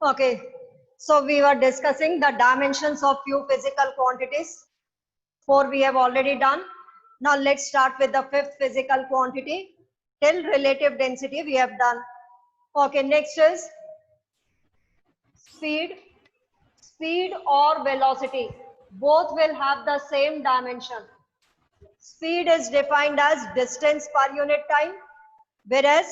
Okay, so we were discussing the dimensions of few physical quantities. 4 we have already done. Now let's start with the fifth physical quantity. Till relative density we have done. Okay, next is speed. Speed or velocity, both will have the same dimension. Speed is defined as distance per unit time, whereas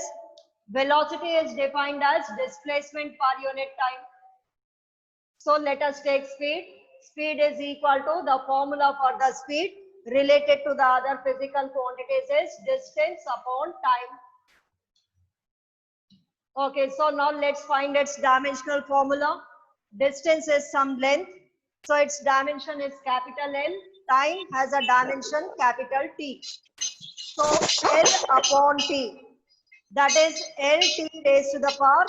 velocity is defined as displacement per unit time. So let us take speed. Speed is equal to the formula for the speed related to the other physical quantities is distance upon time. Okay, so now let's find its dimensional formula. Distance is some length, so its dimension is capital L. Time has a dimension capital T. So L upon T, that is LT raised to the power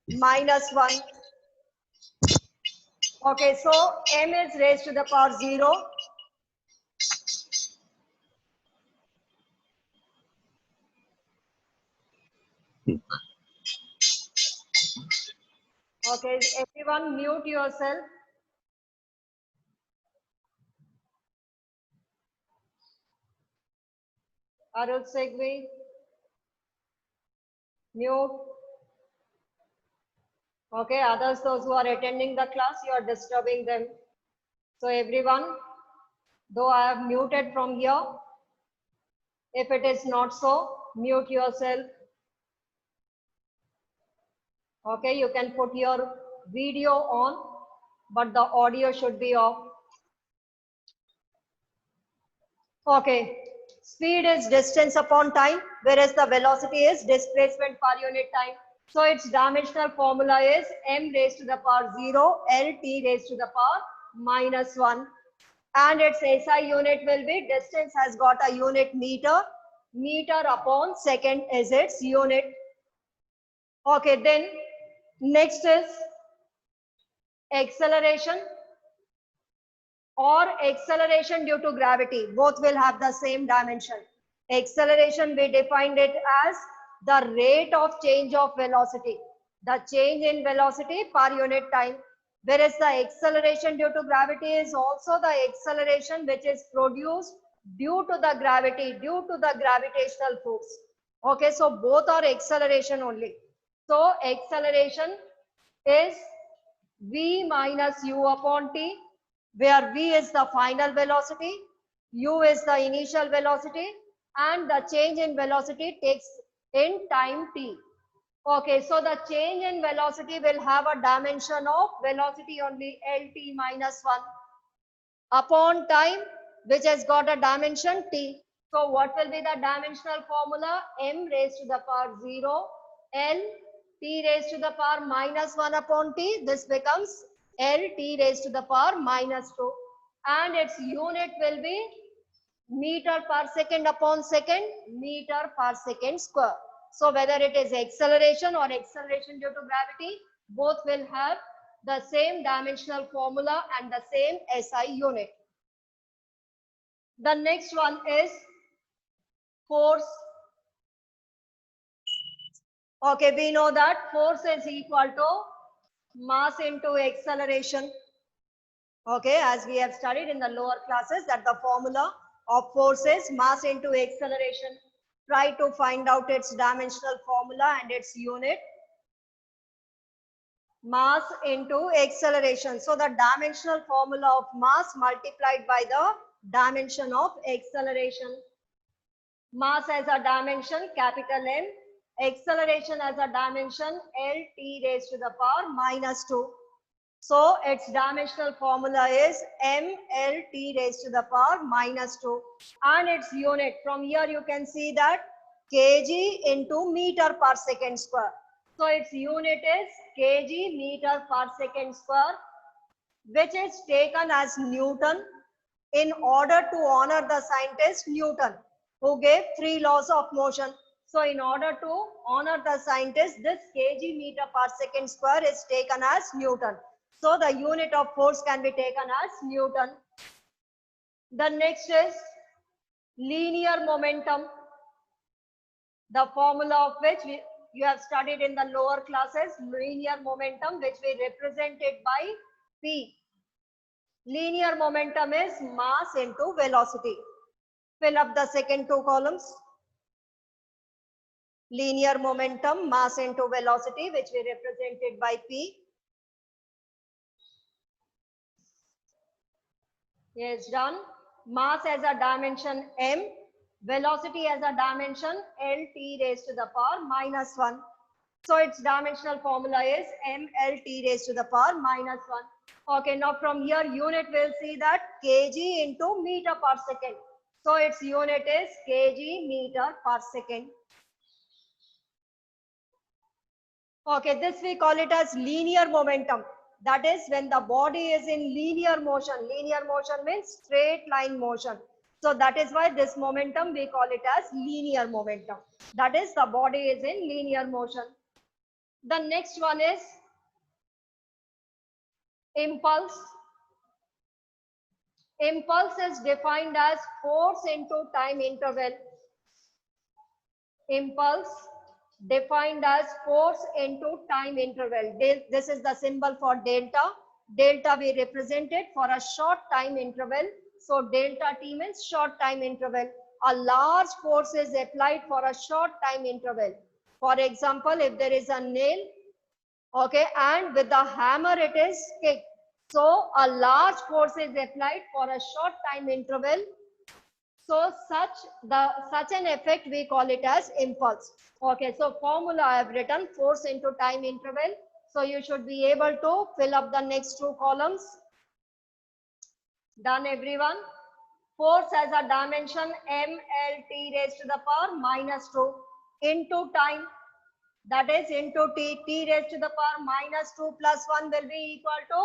-1. Okay, so M is raised to the power 0. Okay, everyone mute yourself. Arul Segvi, mute. Okay, others, those who are attending the class, you are disturbing them. So everyone, though I have muted from here, if it is not so, mute yourself. Okay, you can put your video on, but the audio should be off. Okay, speed is distance upon time, whereas the velocity is displacement per unit time. So its dimensional formula is m raised to the power 0, lt raised to the power -1. And its SI unit will be distance has got a unit meter. Meter upon second is its unit. Okay, then next is acceleration or acceleration due to gravity. Both will have the same dimension. Acceleration, we defined it as the rate of change of velocity, the change in velocity per unit time. Whereas the acceleration due to gravity is also the acceleration which is produced due to the gravity, due to the gravitational force. Okay, so both are acceleration only. So acceleration is v minus u upon t, where v is the final velocity, u is the initial velocity, and the change in velocity takes in time t. Okay, so the change in velocity will have a dimension of velocity only lt -1 upon time, which has got a dimension t. So what will be the dimensional formula? M raised to the power 0, L t raised to the power -1 upon t. This becomes L t raised to the power -2. And its unit will be meter per second upon second, meter per second square. So whether it is acceleration or acceleration due to gravity, both will have the same dimensional formula and the same SI unit. The next one is force. Okay, we know that force is equal to mass into acceleration. Okay, as we have studied in the lower classes, that the formula of force is mass into acceleration. Try to find out its dimensional formula and its unit. Mass into acceleration. So the dimensional formula of mass multiplied by the dimension of acceleration. Mass as a dimension capital M, acceleration as a dimension L t raised to the power -2. So its dimensional formula is m L t raised to the power -2, and its unit from here you can see that kg into meter per second square. So its unit is kg meter per second square, which is taken as Newton in order to honor the scientist Newton, who gave 3 laws of motion. So in order to honor the scientist, this kg meter per second square is taken as Newton. So the unit of force can be taken as Newton. The next is linear momentum, the formula of which You have studied in the lower classes linear momentum, which we represented by P. Linear momentum is mass into velocity. Fill up the second two columns. Linear momentum, mass into velocity, which we represented by P. Yes, done. Mass as a dimension m, velocity as a dimension lt raised to the power minus 1. So its dimensional formula is mlt raised to the power minus 1. Okay, now from here unit will see that kg into meter per second. So its unit is kg meter per second. Okay, this we call it as linear momentum. That is when the body is in linear motion. Linear motion means straight line motion. So that is why this momentum we call it as linear momentum. That is the body is in linear motion. The next one is impulse. Impulse is defined as force into time interval. Impulse defined as force into time interval. This is the symbol for delta. Delta we represented for a short time interval. So delta t means short time interval. A large force is applied for a short time interval. For example, if there is a nail, okay, and with the hammer it is kicked. So a large force is applied for a short time interval. So such an effect we call it as impulse. Okay, so formula I have written force into time interval. So you should be able to fill up the next two columns. Done everyone. Force as a dimension mlt raised to the power minus 2 into time. That is into t raised to the power minus 2 plus 1 will be equal to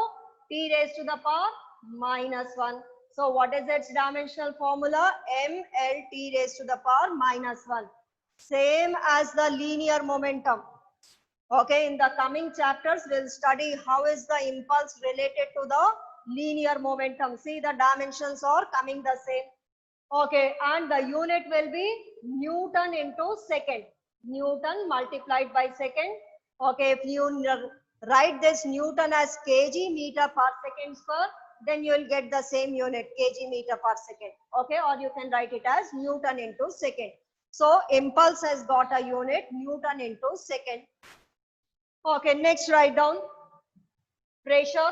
t raised to the power minus 1. So what is its dimensional formula? mlt raised to the power minus 1. Same as the linear momentum. Okay, in the coming chapters, we'll study how is the impulse related to the linear momentum. See, the dimensions are coming the same. Okay, and the unit will be Newton into second. Newton multiplied by second. Okay, if you write this Newton as kg meter per second square, then you will get the same unit kg meter per second. Okay, or you can write it as Newton into second. So impulse has got a unit Newton into second. Okay, next write down pressure.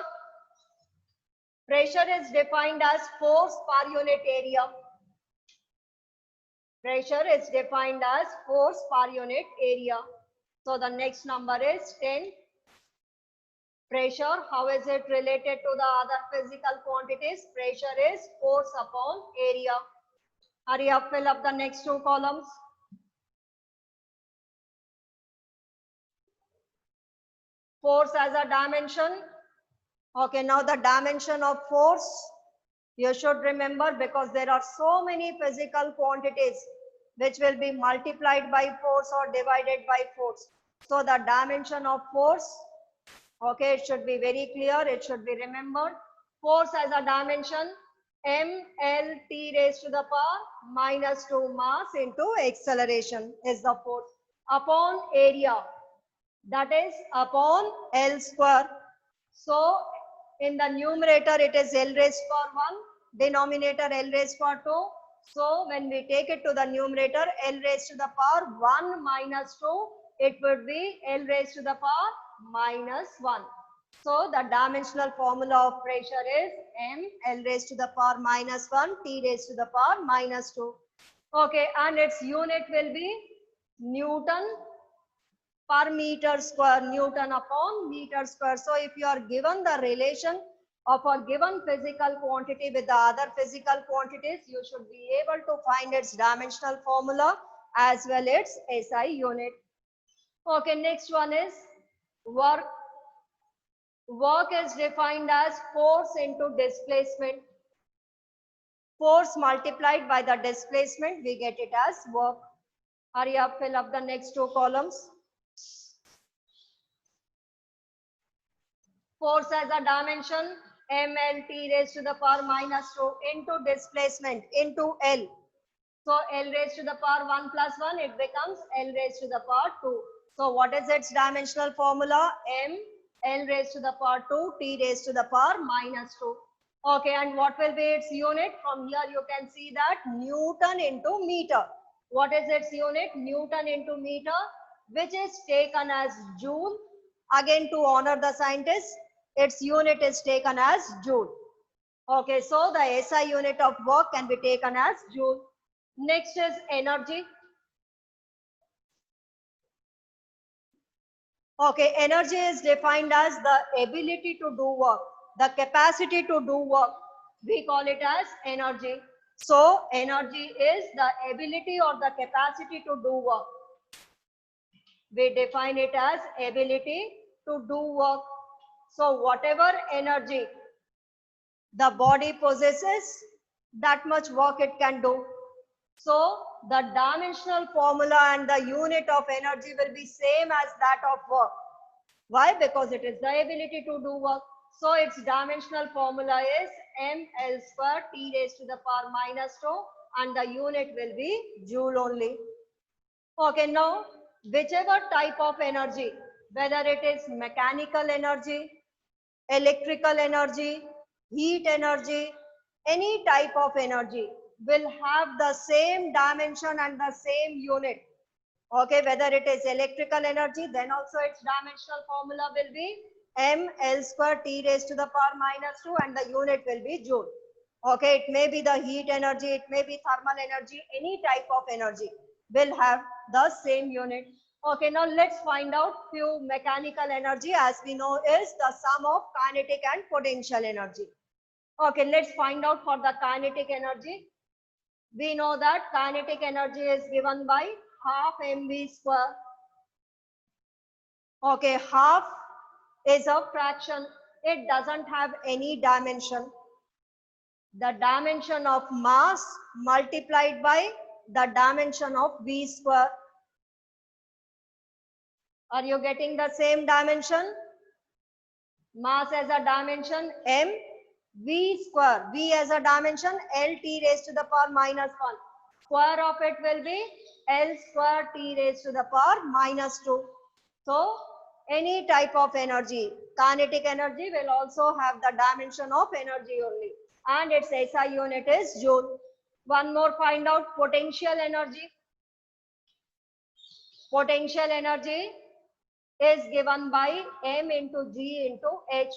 Pressure is defined as force per unit area. Pressure is defined as force per unit area. So the next number is 10. Pressure, how is it related to the other physical quantities? Pressure is force upon area. Hurry up, fill up the next two columns. Force as a dimension. Okay, now the dimension of force, you should remember because there are so many physical quantities which will be multiplied by force or divided by force. So the dimension of force, okay, it should be very clear, it should be remembered. Force as a dimension, mlt raised to the power minus 2 mass into acceleration is the force upon area, that is upon L square. So in the numerator it is L raised to power 1, denominator L raised to power 2. So when we take it to the numerator, L raised to the power 1 minus 2, it would be L raised to the power minus 1. So the dimensional formula of pressure is m L raised to the power minus 1 T raised to the power minus 2. Okay, and its unit will be Newton per meter square, Newton upon meter square. So if you are given the relation of a given physical quantity with the other physical quantities, you should be able to find its dimensional formula as well its SI unit. Okay, next one is work. Work is defined as force into displacement. Force multiplied by the displacement, we get it as work. Hurry up, fill up the next two columns. Force as a dimension, mlt raised to the power minus 2 into displacement into L. So L raised to the power 1 plus 1, it becomes L raised to the power 2. So what is its dimensional formula? M L raised to the power 2 T raised to the power minus 2. Okay, and what will be its unit? From here you can see that Newton into meter. What is its unit? Newton into meter, which is taken as joule. Again, to honor the scientist, its unit is taken as joule. Okay, so the SI unit of work can be taken as joule. Next is energy. Okay, energy is defined as the ability to do work, the capacity to do work. We call it as energy. So, energy is the ability or the capacity to do work. We define it as ability to do work. So, whatever energy the body possesses, that much work it can do. So, the dimensional formula and the unit of energy will be same as that of work. Why? Because it is the ability to do work. So its dimensional formula is ml square T raised to the power minus 2 and the unit will be joule only. Okay, now whichever type of energy, whether it is mechanical energy, electrical energy, heat energy, any type of energy will have the same dimension and the same unit. Okay, whether it is electrical energy, then also its dimensional formula will be ml square T raised to the power minus 2 and the unit will be joule. Okay, it may be the heat energy, it may be thermal energy, any type of energy will have the same unit. Okay, now let's find out few mechanical energy, as we know is the sum of kinetic and potential energy. Okay, let's find out for the kinetic energy. We know that kinetic energy is given by half mv square. Okay, half is a fraction. It doesn't have any dimension. The dimension of mass multiplied by the dimension of v square. Are you getting the same dimension? Mass as a dimension m, v square. V as a dimension L T raised to the power minus 1. Square of it will be L square T raised to the power minus 2. So, any type of energy, kinetic energy will also have the dimension of energy only. And its SI unit is joule. One more, find out potential energy. Potential energy is given by m into g into h,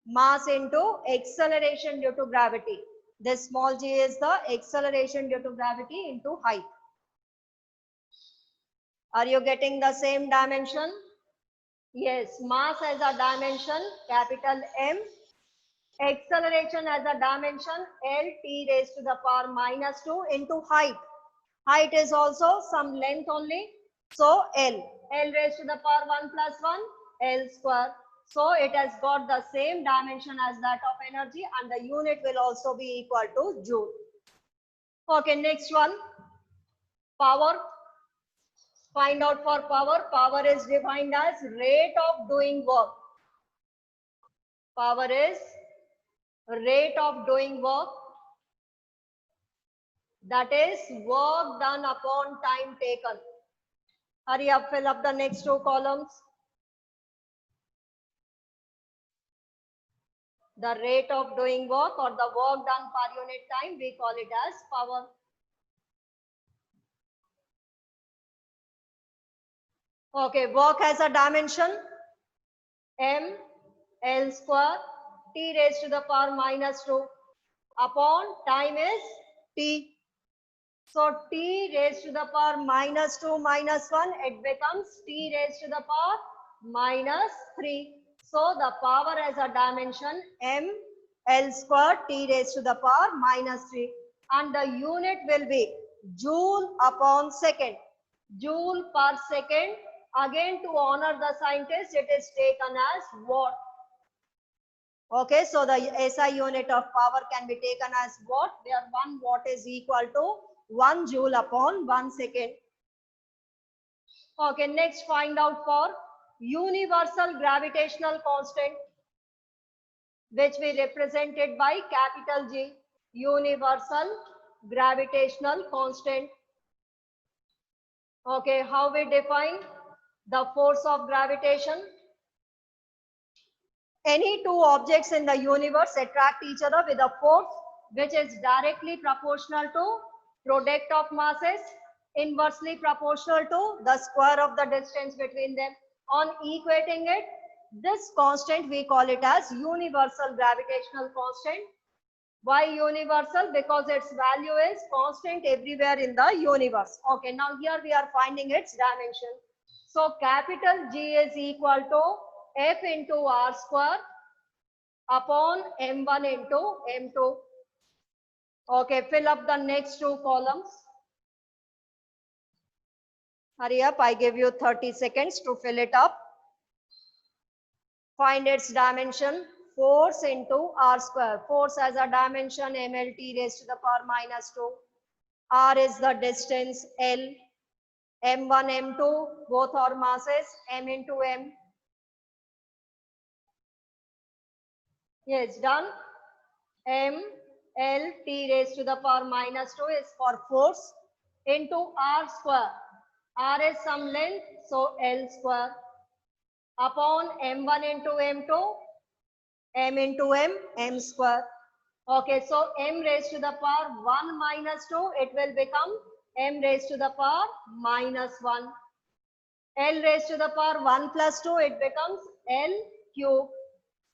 mass into acceleration due to gravity. This small g is the acceleration due to gravity into height. Are you getting the same dimension? Yes, mass as a dimension capital M, acceleration as a dimension L T raised to the power minus 2 into height. Height is also some length only. So L raised to the power 1 plus 1, L square. So it has got the same dimension as that of energy and the unit will also be equal to joule. Okay, next one, power. Find out for power. Power is defined as rate of doing work. Power is rate of doing work, that is work done upon time taken. Hurry up, fill up the next two columns. The rate of doing work or the work done per unit time, we call it as power. Okay, work has a dimension m L square T raised to the power minus 2 upon time is T. So T raised to the power minus 2 minus 1, it becomes T raised to the power minus 3. So the power has a dimension m L square T raised to the power minus 3 and the unit will be joule upon second. Joule per second. Again, to honor the scientist, it is taken as watt. Okay, so the SI unit of power can be taken as watt, where 1 watt is equal to 1 joule upon 1 second. Okay, next find out for universal gravitational constant, which we represented by capital G, universal gravitational constant. Okay, how we define? the force of gravitation. Any two objects in the universe attract each other with a force which is directly proportional to product of masses, inversely proportional to the square of the distance between them. On equating it, this constant we call it as universal gravitational constant. Why universal? Because its value is constant everywhere in the universe. Okay, now here we are finding its dimension. So capital G is equal to F into R square upon M1 into M2. Okay, fill up the next two columns. Hurry up, I give you 30 seconds to fill it up. Find its dimension. Force into R square. Force has a dimension mlt raised to the power minus 2. R is the distance L. M1, M2, both are masses, M into M. Yes, done. M, L, T raised to the power minus 2 is for force into R square. R is some length, so L square upon M1 into M2, M into M, M square. Okay, so M raised to the power 1 minus 2, it will become M raised to the power minus 1. L raised to the power 1 plus 2, it becomes L cube.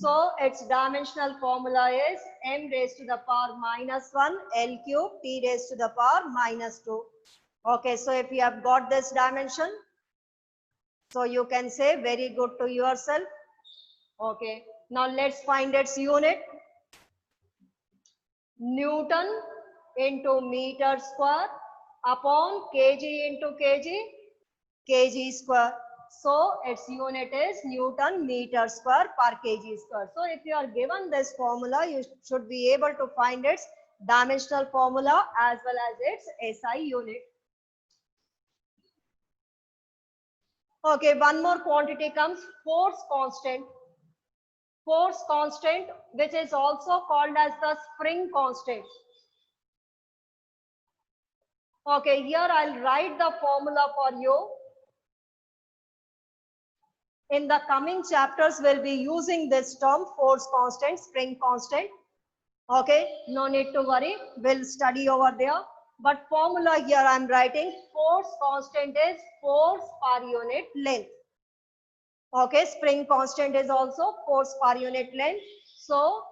So its dimensional formula is M raised to the power minus 1, L cube, T raised to the power minus 2. Okay, so if you have got this dimension, so you can say very good to yourself. Okay, now let's find its unit. Newton into meter square upon kg into kg square. So its unit is Newton meter square per kg square. So if you are given this formula, you should be able to find its dimensional formula as well as its SI unit. Okay, one more quantity comes, force constant. Force constant, which is also called as the spring constant. Okay, here I'll write the formula for you. In the coming chapters, we'll be using this term, force constant, spring constant. Okay, no need to worry, we'll study over there. But formula here I'm writing, force constant is force per unit length. Okay, spring constant is also force per unit length. So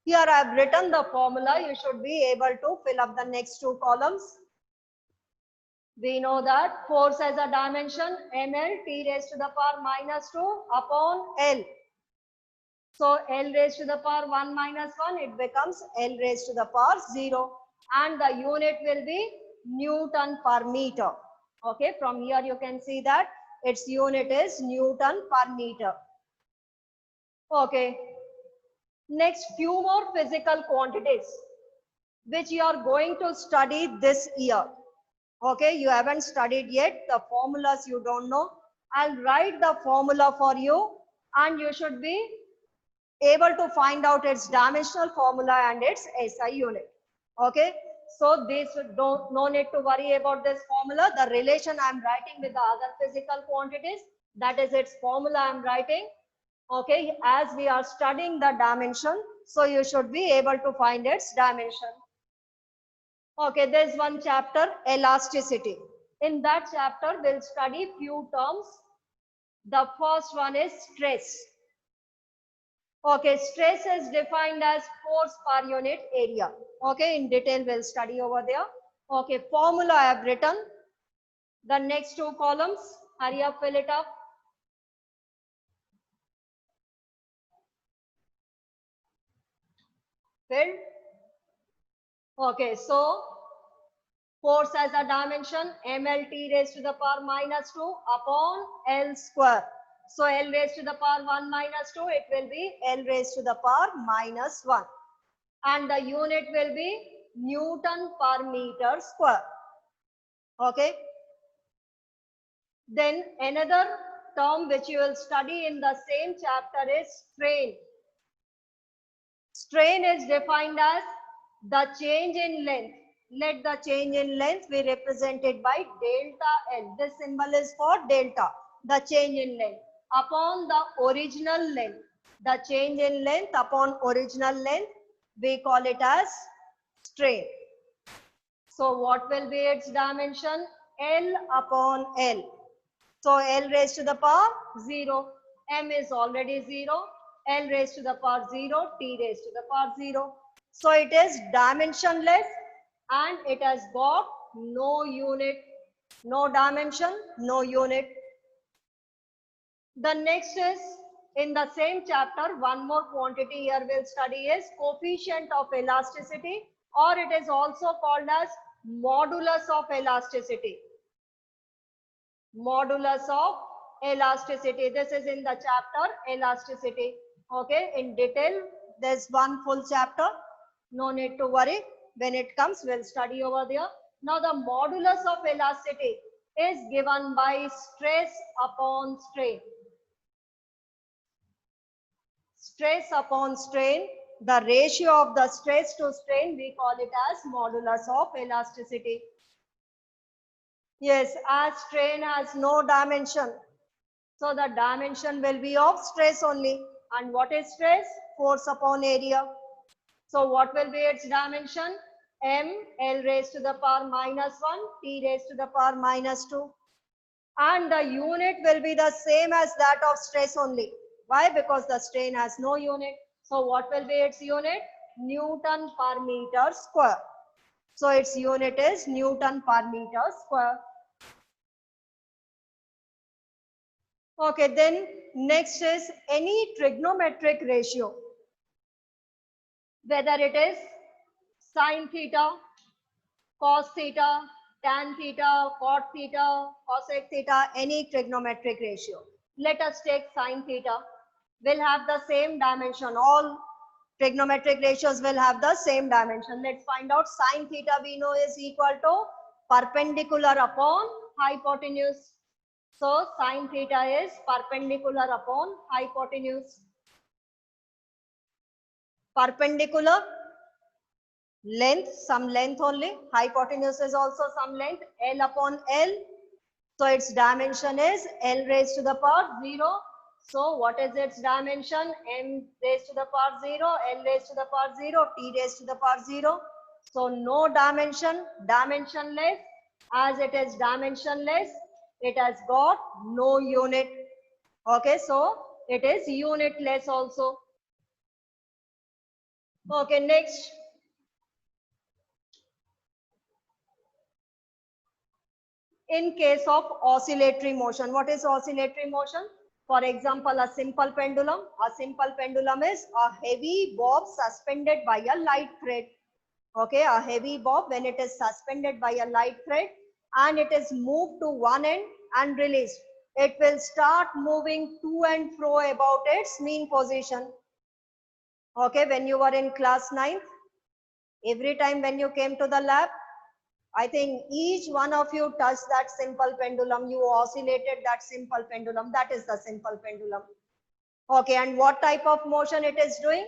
here I've written the formula. You should be able to fill up the next two columns. We know that force has a dimension ml t raised to the power minus 2 upon L. So L raised to the power 1 minus 1, it becomes L raised to the power 0. And the unit will be Newton per meter. Okay, from here you can see that its unit is Newton per meter. Okay, next few more physical quantities which you are going to study this year. Okay, you haven't studied yet, the formulas you don't know. I'll write the formula for you and you should be able to find out its dimensional formula and its SI unit. Okay, so this no need to worry about this formula. The relation I'm writing with the other physical quantities, that is its formula I'm writing. Okay, as we are studying the dimension, so you should be able to find its dimension. Okay, there's one chapter, elasticity. In that chapter, we'll study few terms. The first one is stress. Okay, stress is defined as force per unit area. Okay, in detail we'll study over there. Okay, formula I have written. The next two columns, hurry up, fill it up. Filled. Okay, so force has a dimension mlt raised to the power minus 2 upon L square. So L raised to the power 1 minus 2, it will be L raised to the power minus 1. And the unit will be Newton per meter square. Okay. Then another term which you will study in the same chapter is strain. Strain is defined as the change in length. Let the change in length be represented by delta L. This symbol is for delta. the change in length upon the original length. The change in length upon original length, we call it as strain. So what will be its dimension? L upon L. So L raised to the power 0. M is already 0. L raised to the power 0. T raised to the power 0. So it is dimensionless and it has got no unit. No dimension, no unit. The next is in the same chapter, one more quantity here we'll study is coefficient of elasticity, or it is also called as modulus of elasticity. Modulus of elasticity. This is in the chapter elasticity. Okay, in detail, there's one full chapter. No need to worry. When it comes, we'll study over there. Now, the modulus of elasticity is given by stress upon strain. Stress upon strain, the ratio of the stress to strain, we call it as modulus of elasticity. Yes, as strain has no dimension, so the dimension will be of stress only. And what is stress? Force upon area. So what will be its dimension? M, L raised to the power minus 1, T raised to the power minus 2. And the unit will be the same as that of stress only. Why? Because the strain has no unit. So what will be its unit? Newton per meter square. So its unit is Newton per meter square. Okay, then next is any trigonometric ratio. Whether it is sine theta, cos theta, tan theta, cot theta, cosec theta, any trigonometric ratio. Let us take sine theta. Will have the same dimension. All trigonometric ratios will have the same dimension. Let's find out. Sine theta we know is equal to perpendicular upon hypotenuse. So sine theta is perpendicular upon hypotenuse. Perpendicular, length, some length only. Hypotenuse is also some length, L upon L. So its dimension is L raised to the power 0. So what is its dimension? M raised to the power 0, L raised to the power 0, T raised to the power 0. So no dimension, dimensionless. As it is dimensionless, it has got no unit. Okay, so it is unitless also. Okay, next. In case of oscillatory motion, what is oscillatory motion? For example, a simple pendulum. A simple pendulum is a heavy bob suspended by a light thread. Okay, a heavy bob when it is suspended by a light thread and it is moved to one end and released, it will start moving to and fro about its mean position. Okay, when you were in class 9th, every time when you came to the lab, I think each one of you touched that simple pendulum. You oscillated that simple pendulum. That is the simple pendulum. Okay, and what type of motion it is doing?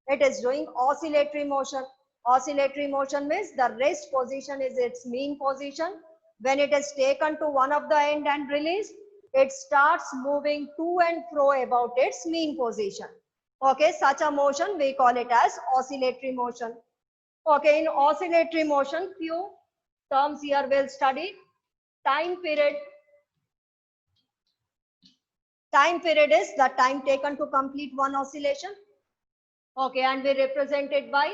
It is doing oscillatory motion. Oscillatory motion means the rest position is its mean position. When it is taken to one of the end and released, it starts moving to and fro about its mean position. Okay, such a motion we call it as oscillatory motion. Okay, in oscillatory motion, few terms here we'll study. Time period. Time period is the time taken to complete one oscillation. Okay, and we represent it by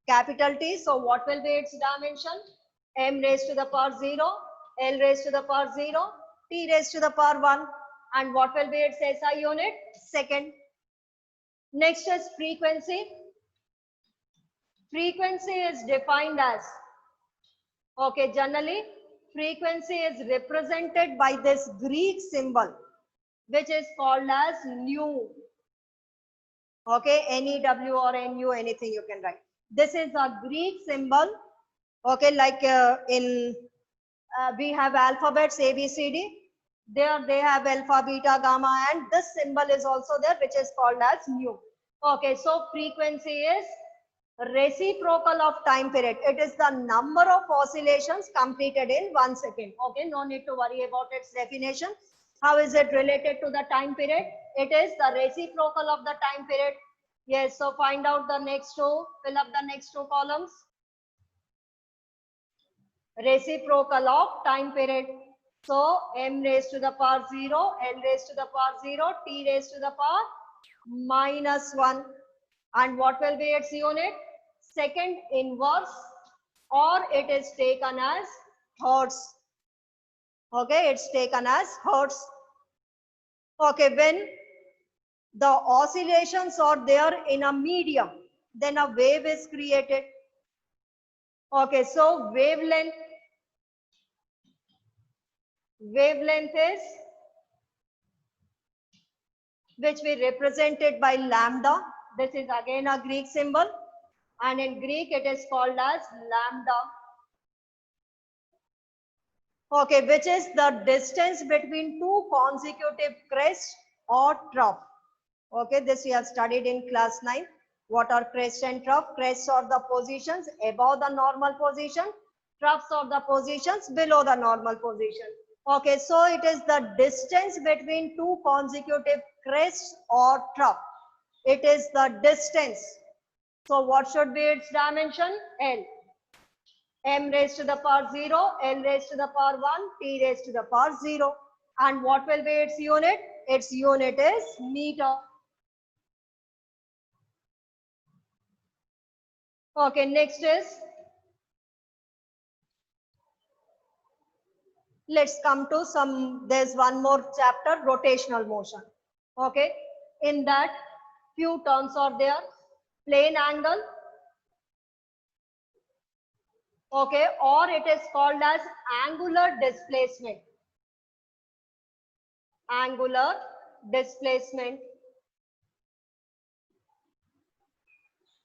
capital T. So what will be its dimension? M raised to the power 0, L raised to the power 0, T raised to the power 1. And what will be its SI unit? Second. Next is frequency. Frequency is defined as, okay, generally frequency is represented by this Greek symbol, which is called as nu. Okay, NEW or NU, anything you can write. This is a Greek symbol. Okay, like we have alphabets A, B, C, D. There they have alpha, beta, gamma, and this symbol is also there, which is called as nu. Okay, so frequency is reciprocal of time period. It is the number of oscillations completed in 1 second. Okay, no need to worry about its definition. How is it related to the time period? It is the reciprocal of the time period. Yes, so find out the next two, fill up the next two columns. Reciprocal of time period. So m raised to the power 0, l raised to the power 0, t raised to the power -1. And what will be its unit? Second inverse, or it is taken as hertz. Okay, it's taken as hertz. Okay, when the oscillations are there in a medium, then a wave is created. Okay, so wavelength is which we represented by lambda. This is again a Greek symbol, and in Greek it is called as lambda. Okay, which is the distance between two consecutive crests or trough. Okay, this we have studied in class 9. What are crest and trough? Crests are the positions above the normal position. Troughs are the positions below the normal position. Okay, so it is the distance between two consecutive crests or trough. It is the distance. So what should be its dimension? L. M raised to the power 0, L raised to the power 1, T raised to the power 0. And what will be its unit? Its unit is meter. Okay, next is, let's come to there's one more chapter, rotational motion. Okay, in that few terms are there. Plane angle. Okay, or it is called as angular displacement. Angular displacement,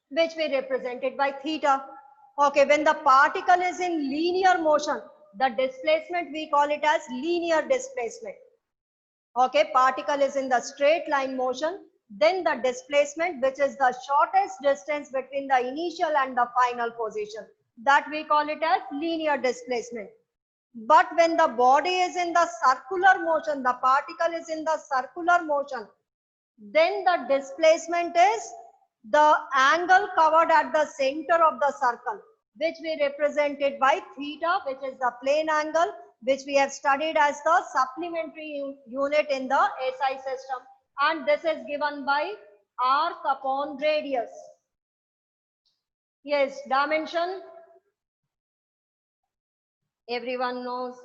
which we represented by theta. Okay, when the particle is in linear motion, the displacement we call it as linear displacement. Okay, particle is in the straight line motion, then the displacement, which is the shortest distance between the initial and the final position, that we call it as linear displacement. But when the body is in the circular motion, the particle is in the circular motion, then the displacement is the angle covered at the center of the circle, which we represented by theta, which is the plane angle, which we have studied as the supplementary unit in the SI system. And this is given by arc upon radius. Yes, dimension, everyone knows.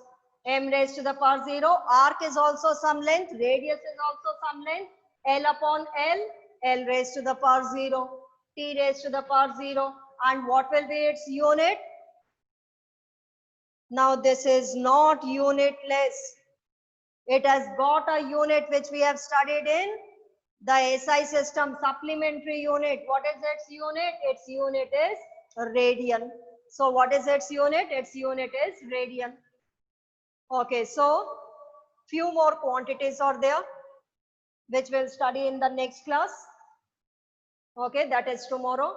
M raised to the power 0, arc is also some length, radius is also some length, L upon L, L raised to the power 0, T raised to the power 0. And what will be its unit? Now this is not unitless. It has got a unit which we have studied in the SI system, supplementary unit. What is its unit? Its unit is radian. So what is its unit? Its unit is radian. Okay, so few more quantities are there, which we'll study in the next class. Okay, that is tomorrow.